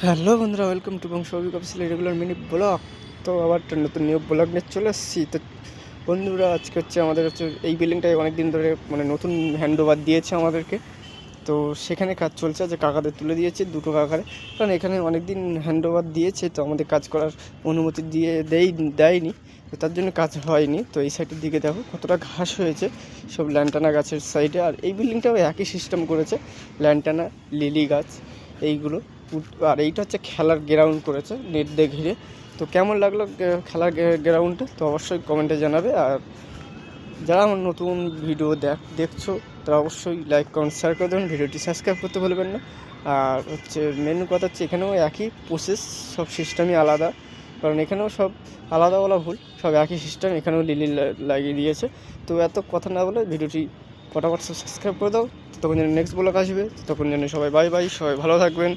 Hello বন্ধুরা, welcome to বংশবিক official regular mini blog. তো আবার একটা নতুন নিউ ব্লগ নিয়ে চলে এসেছি। তো বন্ধুরা, আজকে আমাদের এই বিল্ডিংটায় অনেক দিন ধরে নতুন হ্যান্ড ওভার দিয়েছে আমাদেরকে। তো সেখানে কাজ চলছে, যে কাকাদের তুলে দিয়েছে দুটো কাকারে, কারণ এখানে অনেক দিন হ্যান্ড ওভার দিয়েছে, তো আমাদের কাজ করার অনুমতি দেয়নি, তো তার জন্য কাজ হয়নি। তো এই সাইডের দিকে দেখো কতটা ঘাস হয়েছে, সব ল্যান্টানা গাছের সাইডে। আর এই বিল্ডিংটাও একই সিস্টেম করেছে, ল্যান্টানা, লিলি গাছ এইগুলো। আর এইটা হচ্ছে খেলার গ্রাউন্ড করেছে নেট দিয়ে ঘিরে। তো কেমন লাগলো খেলার গ্রাউন্ডটা, তো অবশ্যই কমেন্টে জানাবে। আর যারা আমার নতুন ভিডিও দেখছো তারা অবশ্যই লাইক কমেন্ট শেয়ার করে দেবেন, ভিডিওটি সাবস্ক্রাইব করতে ভুলবেন না। আর মেন কথা হচ্ছে এখানেও একই প্রসেস, সব সিস্টেমই আলাদা, কারণ এখানেও সব আলাদা বলা ভুল, সব একই সিস্টেম। এখানেও লিলি লাগিয়ে দিয়েছে। তো এত কথা না বলে ভিডিওটি ফটাফট সাবস্ক্রাইব করে দাও, তখন যেন নেক্সট ব্লগ আসবে, তখন যেন সবাই বাই বাই, সবাই ভালো থাকবেন।